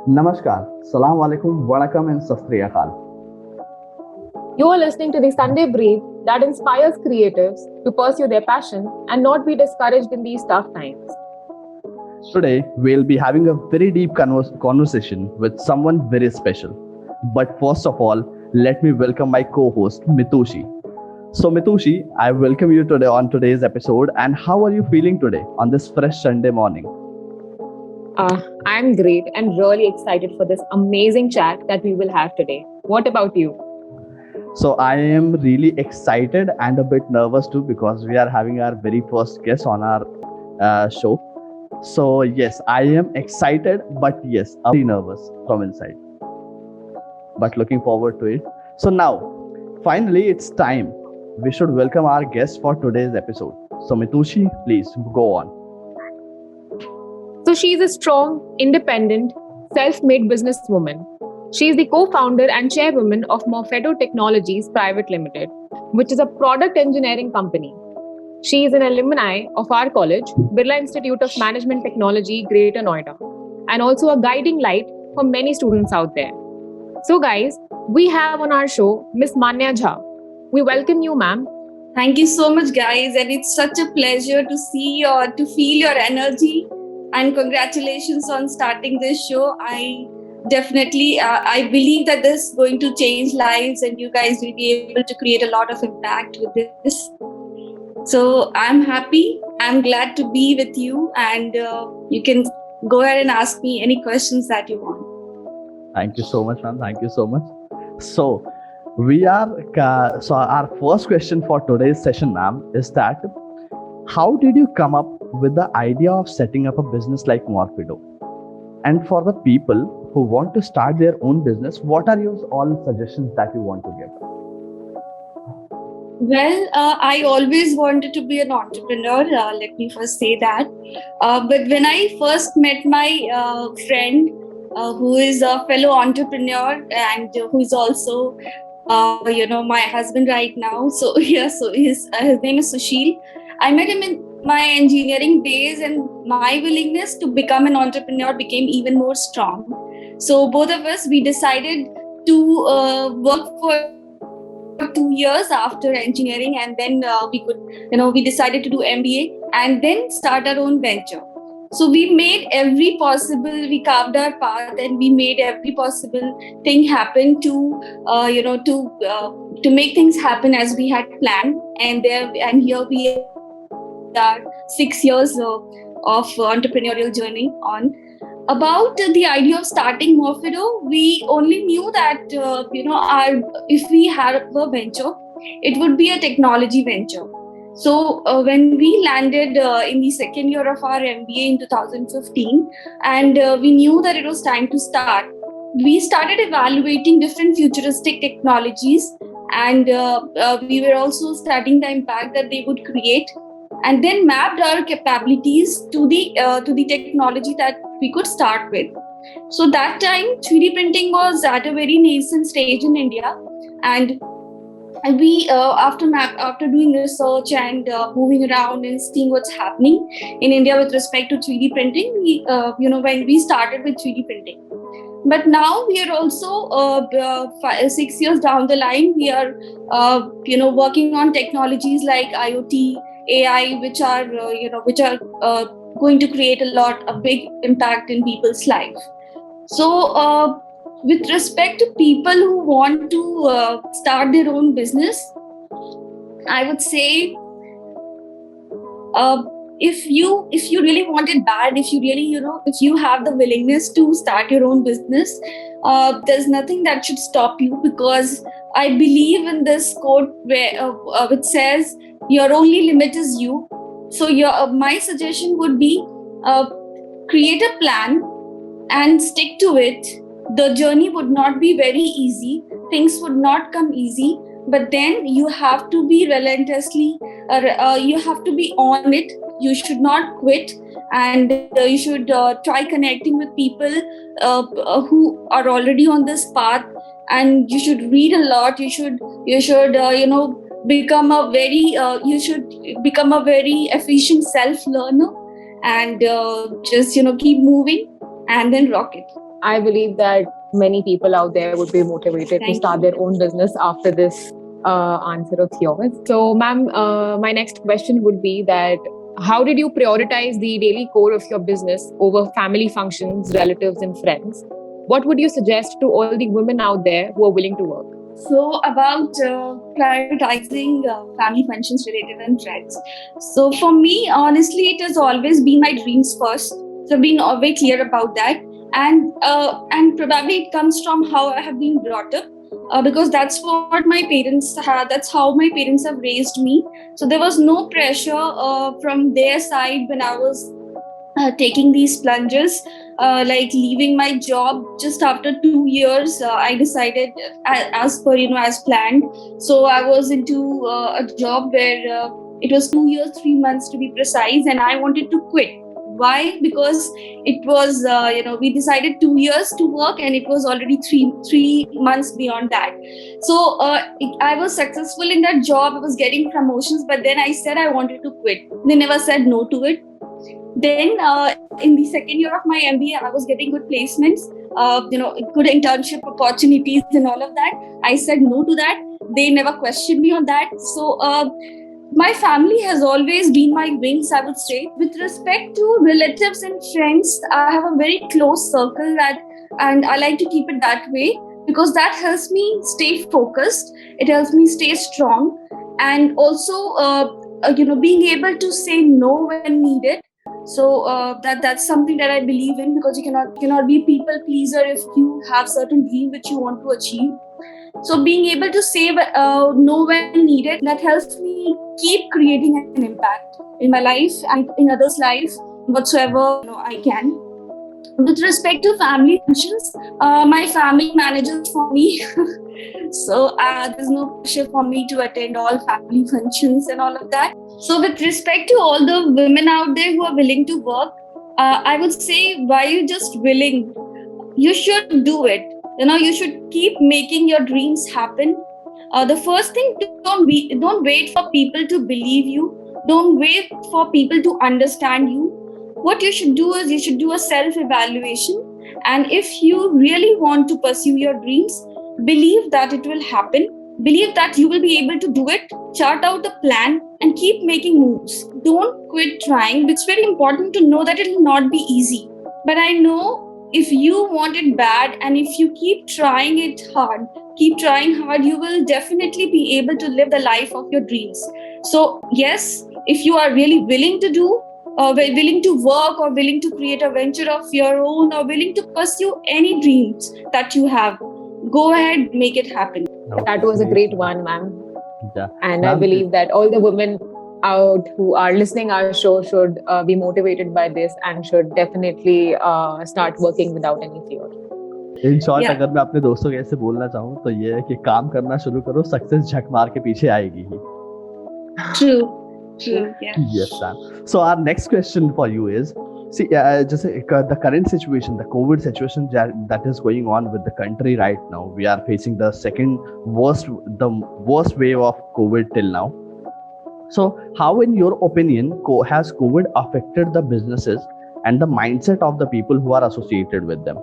Namaskar, Salam Alaikum, Vanakkam and Sat Sri Akal. You are listening to the Sunday Brief that inspires creatives to pursue their passion and not be discouraged in these tough times. Today, we'll be having a very deep conversation with someone very special. But first of all, let me welcome my co host, Mitushi. So, Mitushi, I welcome you today on today's episode. And how are you feeling today on this fresh Sunday morning? I'm great and really excited for this amazing chat that we will have today. What about you? So, I am really excited and a bit nervous too because we are having our very first guest on our show. So, yes, I am excited, but yes, I'm very nervous from inside, but looking forward to it. So, now, finally, it's time. We should welcome our guest for today's episode. So, Mitushi, please go on. So, she's a strong, independent, self made businesswoman. She is the co founder and chairwoman of Morphedo Technologies Private Limited, which is a product engineering company. She is an alumni of our college, Birla Institute of Management Technology, Greater Noida, and also a guiding light for many students out there. So, guys, we have on our show Miss Manya Jha. We welcome you, ma'am. Thank you so much, guys, and it's such a pleasure to to feel your energy. And congratulations on starting this show. I believe that this is going to change lives, and you guys will be able to create a lot of impact with this. So I'm happy. I'm glad to be with you, and you can go ahead and ask me any questions that you want. Thank you so much, ma'am. Thank you so much. So, so our first question for today's session, ma'am, is that how did you come up with the idea of setting up a business like Morphedo? And for the people who want to start their own business, what are your all suggestions that you want to give? Well, I always wanted to be an entrepreneur. Let me first say that. But when I first met my friend, who is a fellow entrepreneur and who is also, my husband right now. So yeah, so his name is Sushil. I met him in my engineering days, and my willingness to become an entrepreneur became even more strong. So both of us, we decided to work for 2 years after engineering, and then we decided to do MBA and then start our own venture. So we carved our path, and we made every possible thing happen to make things happen as we had planned. And here we are, 6 years of entrepreneurial journey on. About the idea of starting Morphedo, we only knew that if we had a venture, it would be a technology venture. So when we landed in the second year of our MBA in 2015, and we knew that it was time to start, we started evaluating different futuristic technologies, and we were also studying the impact that they would create, and then mapped our capabilities to the technology that we could start with. So that time 3D printing was at a very nascent stage in India, and we after doing research and moving around and seeing what's happening in India with respect to 3D printing, when we started with 3D printing. But now we are also 6 years down the line, we are working on technologies like IoT, AI, which are going to create a big impact in people's life. So with respect to people who want to start their own business, I would say, if you really want it bad, if you have the willingness to start your own business, there's nothing that should stop you, because I believe in this quote which says your only limit is you. So my suggestion would be, create a plan and stick to it. The journey would not be very easy, things would not come easy, but then you have to be relentlessly you have to be on it. You should not quit, and you should try connecting with people who are already on this path, and you should read a lot. You should become a very efficient self learner, and just keep moving and then rock it. I believe that many people out there would be motivated to Thank start you. their own business after this answer of yours. So, ma'am, my next question would be that how did you prioritize the daily core of your business over family functions, relatives, and friends? What would you suggest to all the women out there who are willing to work? So about prioritizing family functions, related and friends. So for me, honestly, it has always been my dreams first. So being always clear about that, and probably it comes from how I have been brought up. Because that's what my parents had. That's how my parents have raised me. So there was no pressure from their side when I was taking these plunges, like leaving my job just after 2 years. I decided, as per as planned. So I was into a job where it was 2 years 3 months to be precise, and I wanted to quit. Why? Because it was we decided 2 years to work, and it was already three months beyond that. So I was successful in that job. I was getting promotions, but then I said I wanted to quit. They never said no to it. Then in the second year of my MBA, I was getting good placements, good internship opportunities and all of that. I said no to that. They never questioned me on that. So my family has always been my wings, I would say. With respect to relatives and friends, I have a very close circle, and I like to keep it that way, because that helps me stay focused. It helps me stay strong, and also being able to say no when needed. So that's something that I believe in, because you cannot be people pleaser if you have certain dream which you want to achieve. So being able to say no when needed, that helps me keep creating an impact in my life and in others' life, whatsoever I can. With respect to family functions, my family manages for me. So there's no pressure for me to attend all family functions and all of that. So with respect to all the women out there who are willing to work, I would say, why you just willing? You should do it. You should keep making your dreams happen. The first thing, don't wait for people to believe you. Don't wait for people to understand you. What you should do is you should do a self evaluation, and if you really want to pursue your dreams, believe that it will happen. Believe that you will be able to do it. Chart out a plan and keep making moves. Don't quit trying. It's very important to know that it will not be easy. But I know, if you want it bad and if you keep trying hard, you will definitely be able to live the life of your dreams. So, yes, if you are really willing to do, willing to work, or willing to create a venture of your own, or willing to pursue any dreams that you have, go ahead, make it happen. That was a great one, ma'am. Yeah. And I believe that all the women out who are listening our show should be motivated by this and should definitely start working without any fear. In short Yeah. अगर मैं अपने दोस्तों को ऐसे बोलना चाहूँ तो ये है कि काम करना शुरू करो, सक्सेस झक मार के पीछे आएगी ही. True. Yeah. Yes, Sam. So our next question for you is, see, just the current situation, the COVID situation that is going on with the country right now. We are facing the worst wave of COVID till now. So, how, in your opinion, has COVID affected the businesses and the mindset of the people who are associated with them?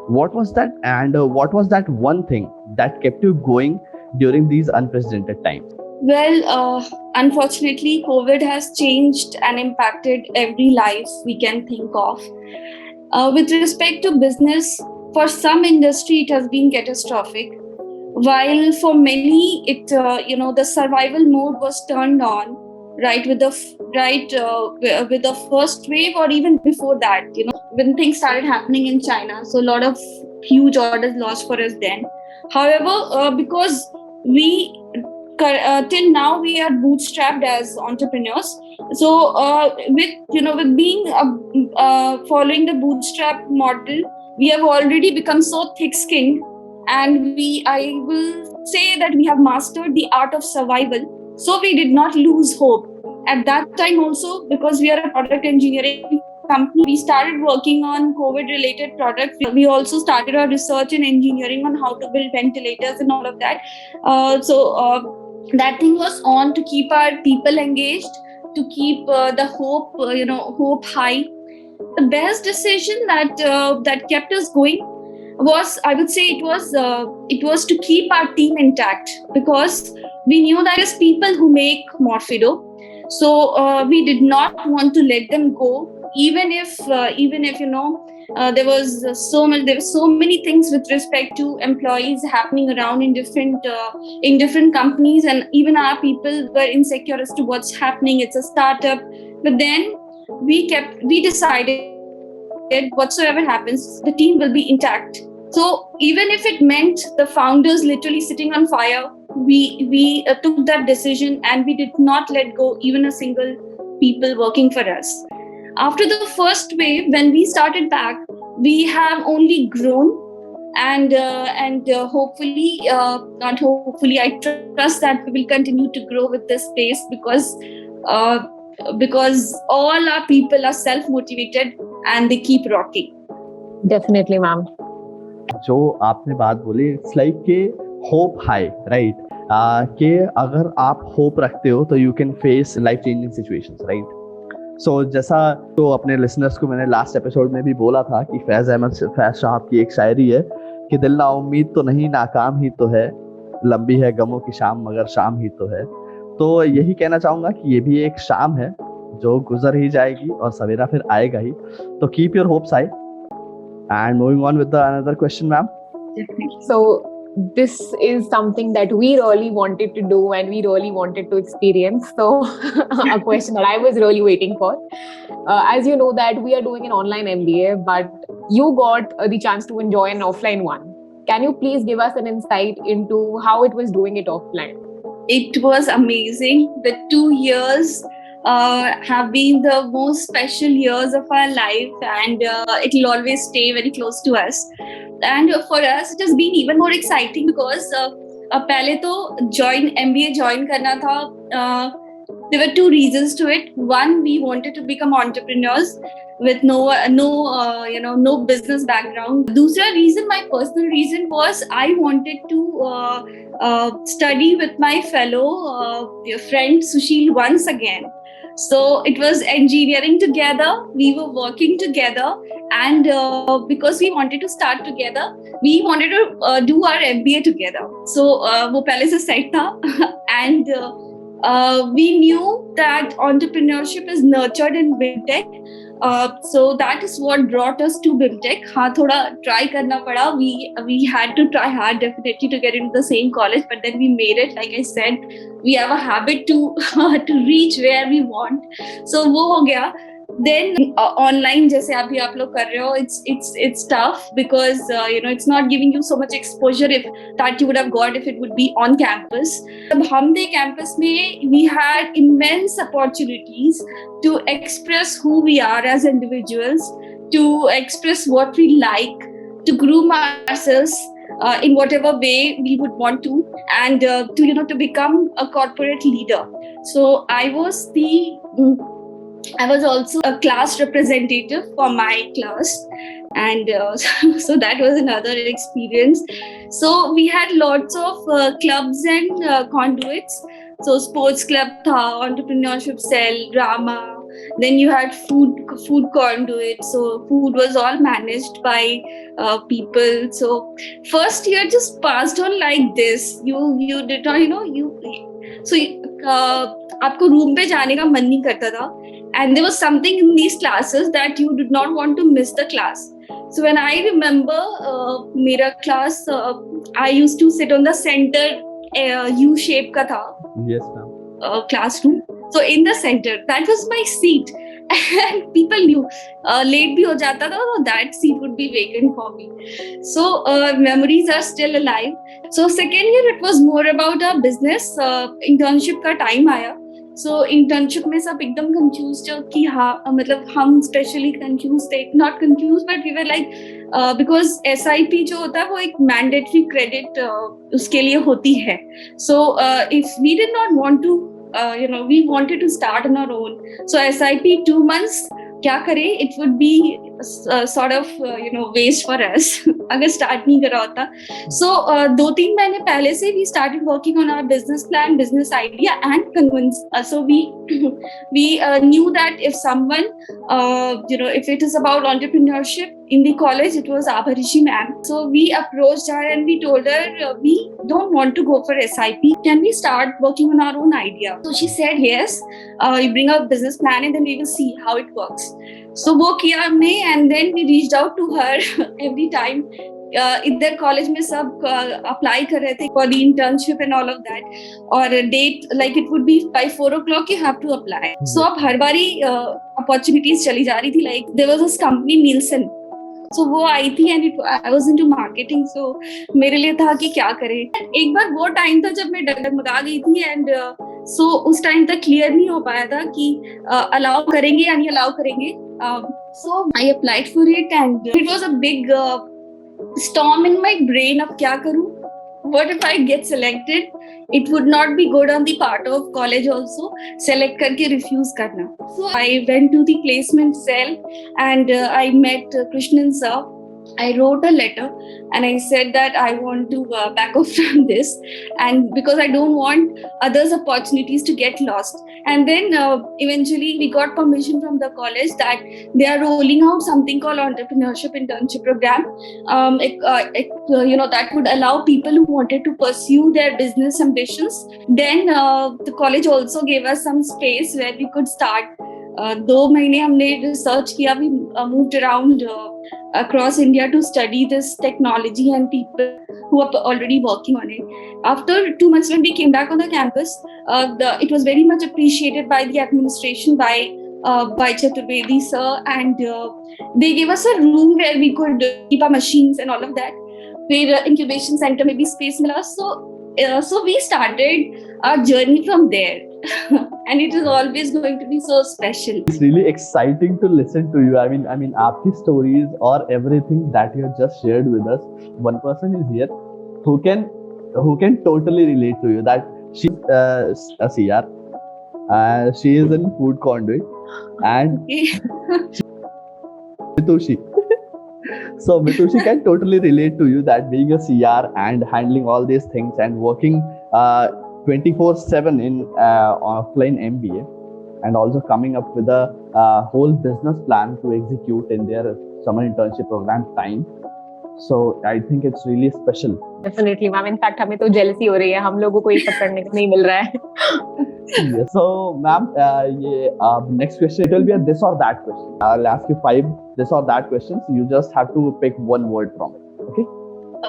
What was that, and what was that one thing that kept you going during these unprecedented times? Well, unfortunately, COVID has changed and impacted every life we can think of. With respect to business, for some industry, it has been catastrophic. While for many, the survival mode was turned on, right, with with the first wave, or even before that, when things started happening in China. So a lot of huge orders lost for us then. However, because we till now we are bootstrapped as entrepreneurs. So with being following the bootstrap model, we have already become so thick-skinned, and I will say that we have mastered the art of survival. So we did not lose hope at that time also, because we are a product engineering company. We started working on COVID related products. We also started our research and engineering on how to build ventilators and all of that. That thing was on to keep our people engaged, to keep the hope high. the best decision that kept us going was, I would say, it was to keep our team intact, because we knew that as people who make Morphido, so we did not want to let them go, even if there was so many things with respect to employees happening around in different companies, and even our people were insecure as to what's happening. It's a startup, but then we decided whatsoever happens, the team will be intact. So even if it meant the founders literally sitting on fire, we took that decision, and we did not let go even a single people working for us. After the first wave, when we started back, we have only grown, and hopefully, not hopefully, I trust that we will continue to grow with this space, because all our people are self-motivated and they keep rocking. Definitely, ma'am. जो आपने बात बोली, it's like के hope high, right, कि अगर आप hope रखते हो तो you can face life changing situations, right. So जैसा तो अपने लिसनर्स को मैंने लास्ट एपिसोड में भी बोला था कि फैज़ साहब की एक शायरी है कि दिल ना उम्मीद तो नहीं, नाकाम ही तो है, लंबी है गमों की शाम मगर शाम ही तो है. तो यही कहना चाहूँगा कि ये भी एक शाम है जो गुजर ही जाएगी और सवेरा फिर आएगा ही. तो keep your hopes high. And moving on with the another question, ma'am. So this is something that we really wanted to do and we really wanted to experience. So a question that I was really waiting for. As you know that we are doing an online MBA, but you got the chance to enjoy an offline one. Can you please give us an insight into how it was doing it offline? It was amazing. The 2 years have been the most special years of our life, and it will always stay very close to us. And for us, it has been even more exciting because पहले तो MBA join करना था. There were 2 reasons to it. One, we wanted to become entrepreneurs with no business background. दूसरा reason, my personal reason, was I wanted to study with my fellow friend Sushil once again. So it was engineering together, we were working together, and because we wanted to start together, we wanted to do our MBA together. So वो पहले से set था and we knew that entrepreneurship is nurtured in BIMTech. So that is what brought us to BIMTech. हाँ, थोड़ा try करना पड़ा. We had to try hard definitely to get into the same college, but then we made it. Like I said, we have a habit to reach where we want. So वो हो गया. Then online जैसे अभी आप लोग कर रहे हो, it's tough because it's not giving you so much exposure that you would have got if it would be on campus. जब हम थे campus में, we had immense opportunities to express who we are as individuals, to express what we like, to groom ourselves in whatever way we would want to, and to become a corporate leader. So I was also a class representative for my class, and so that was another experience. So we had lots of clubs and conduits. So sports club tha, entrepreneurship cell, drama. Then you had food conduit. So food was all managed by people. So first year just passed on like this. You did not so आपको room पे जाने का मन नहीं करता था. And there was something in these classes that you did not want to miss the class. So when I remember mera class, I used to sit on the center U shape ka tha. Yes, ma'am. Classroom. So in the center, that was my seat. And people knew late bhi ho jata tha, so that seat would be vacant for me. So memories are still alive. So second year, it was more about our business. Internship का time आया. So internship में सब एकदम confused कि हाँ, मतलब हम specially confused थे, not confused, but we were like because SIP जो होता है वो एक mandatory credit उसके लिए होती है. So if we did not want to we wanted to start on our own. So SIP 2 months क्या करें, it would be sort of waste for us अगर start नहीं करा होता. So 2-3 महीने पहले से we started working on our business plan, business idea, and convince. So we knew that if someone if it is about entrepreneurship in the college, it was Abharishi ma'am. So we approached her and we told her we don't want to go for SIP. Can we start working on our own idea? So she said yes. You bring a business plan and then we will see how it works. So वो किया हमने and then we reached out to her every time. इधर college में सब apply कर रहे थे for the internship and all of that और date like it would be by 4 o'clock you have to apply. So अब हर बारी अपॉर्चुनिटीज चली जा रही थी. Like there was this company Nielsen. So वो आई थी and I was into marketing. So मेरे लिए था कि क्या करें. एक बार वो टाइम था जब मैं डगमगा गई थी एंड सो उस टाइम तक क्लियर नहीं हो पाया था कि अलाउ करेंगे या नहीं अलाउ करेंगे. So I applied for it and it was a big storm in my brain. अब क्या करूं? What if I get selected? It would not be good on the part of college also. Select करके refuse करना. So I went to the placement cell and I met Krishnan sir. I wrote a letter and I said that I want to back off from this, and because I don't want others' opportunities to get lost. And then eventually we got permission from the college that they are rolling out something called entrepreneurship internship program. That would allow people who wanted to pursue their business ambitions. Then the college also gave us some space where we could start. 2 महीने हमने research किया. We moved around across India to study this technology and people who are already working on it. After 2 months, when we came back on the campus, it was very much appreciated by the administration, by Chaturvedi sir, and they gave us a room where we could keep our machines and all of that. Where incubation center maybe space mila. So we started our journey from there. And it is always going to be so special. It's really exciting to listen to you. I mean, आपकी stories or everything that you have just shared with us. One person is here who can totally relate to you. That she's a CR. She is in food conduit, and Mitushi. So Mitushi can totally relate to you that being a CR and handling all these things and working 24/7 in offline MBA, and also coming up with a whole business plan to execute in their summer internship program time. So I think it's really special. Definitely, ma'am. In fact, हमें तो jealousy हो रही है. हम लोगों को ये सब करने को नहीं मिल रहा है. Yes. So, ma'am, next question, it will be a this or that question. I'll ask you 5 this or that questions. You just have to pick one word from it. Okay?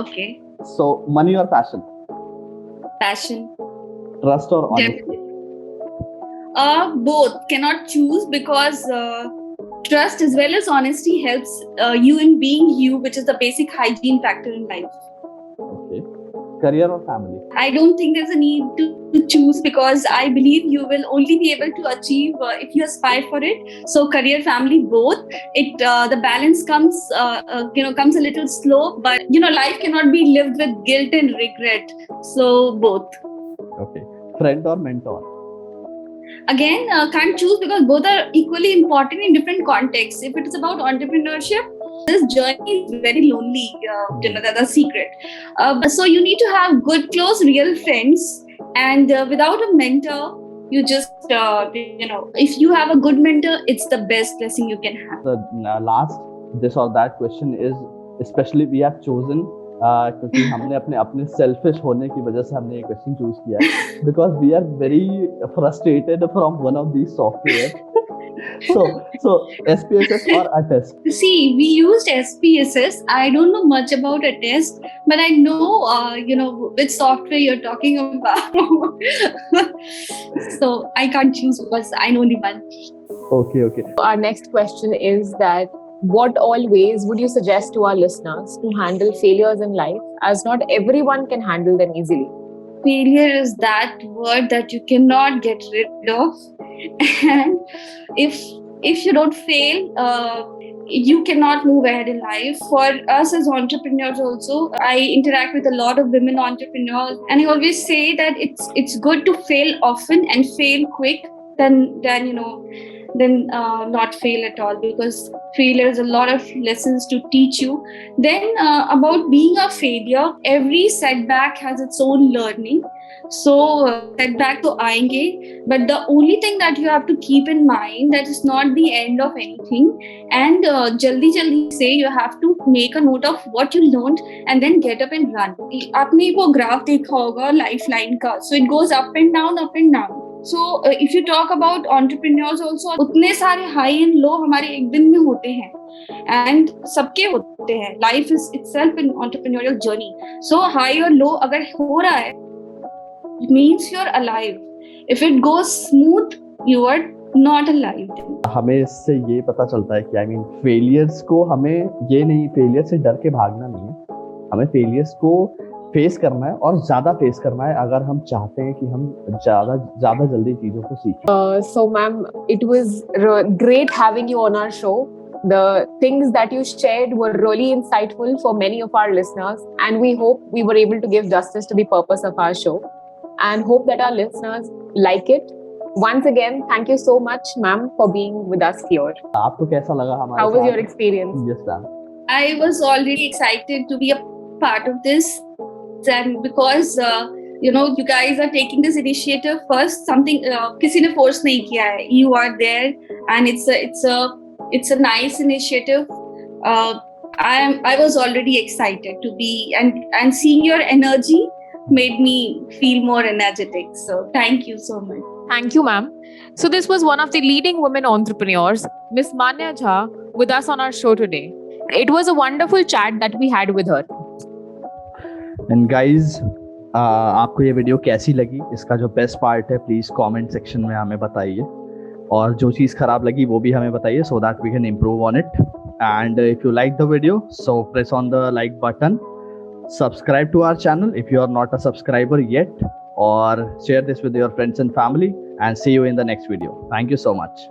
Okay. So, money or passion? Passion. Trust or honesty? Both. Cannot choose because trust as well as honesty helps you in being you, which is the basic hygiene factor in life. Okay. Career or family? I don't think there's a need to choose because I believe you will only be able to achieve if you aspire for it. So career, family, both. The balance comes comes a little slow, but life cannot be lived with guilt and regret. So both. Okay. Friend or mentor? Again, can't choose because both are equally important in different contexts. If it is about entrepreneurship, this journey is very lonely. That's a secret. So you need to have good, close, real friends, and without a mentor, you just if you have a good mentor, it's the best blessing you can have. The last this or that question is especially we have chosen क्योंकि हमने अपने selfish होने की वजह से हमने ये question choose किया है because we are very frustrated from one of these software. So SPSS or Attest? See, we used SPSS. I don't know much about Attest, but I know which software you're talking about. So I can't choose because I know only one. Okay. Our next question is that what all ways would you suggest to our listeners to handle failures in life, as not everyone can handle them easily? Failure is that word that you cannot get rid of, and if you don't fail, you cannot move ahead in life. For us as entrepreneurs also, I interact with a lot of women entrepreneurs, and I always say that it's good to fail often and fail quick than than not fail at all, because failure is a lot of lessons to teach you. Then about being a failure, every setback has its own learning. So setback to aayenge, but the only thing that you have to keep in mind, that is not the end of anything. And jaldi say you have to make a note of what you learned and then get up and run. आपने वो graph देखा होगा lifeline का, so it goes up and down, up and down. So if you talk about entrepreneurs also, उतने सारे high and low हमारे एक दिन में होते हैं, and सबके होते हैं. Life is itself an entrepreneurial journey. So high और low अगर हो रहा है, it means you're alive. If it goes smooth, you are not alive. हमें इससे ये पता चलता है कि आई मीन फेलियर्स को हमें ये नहीं, फेलियर से डर के भागना नहीं है, हमें फेलियर्स को फेस करना है और ज्यादा फेस करना है अगर हम चाहते हैं कि हम ज्यादा जल्दी चीजों को सीखें. So, ma'am, it was great having you on our show. The things that you shared were really insightful for many of our listeners, and we hope we were able to give justice to the purpose of our show, and hope that our listeners like it. Once again, thank you so much, ma'am, for being with us here. आपको कैसा लगा हमारे How was साथ? your experience? Yes, ma'am. I was already excited to be a part of this, and because you guys are taking this initiative first, something किसी ने force नहीं किया है. You are there, and it's a nice initiative. I was already excited to be, and seeing your energy made me feel more energetic. So thank you so much. Thank you, ma'am. So this was one of the leading women entrepreneurs, Miss Manya Jha, with us on our show today. It was a wonderful chat that we had with her. And guys, आपको ये video कैसी लगी, इसका जो best part है please comment section में हमें बताइए, और जो चीज़ खराब लगी वो भी हमें बताइए, so that we can improve on it. And if you like the video, so press on the like button, subscribe to our channel if you are not a subscriber yet, or share this with your friends and family, and see you in the next video. Thank you so much.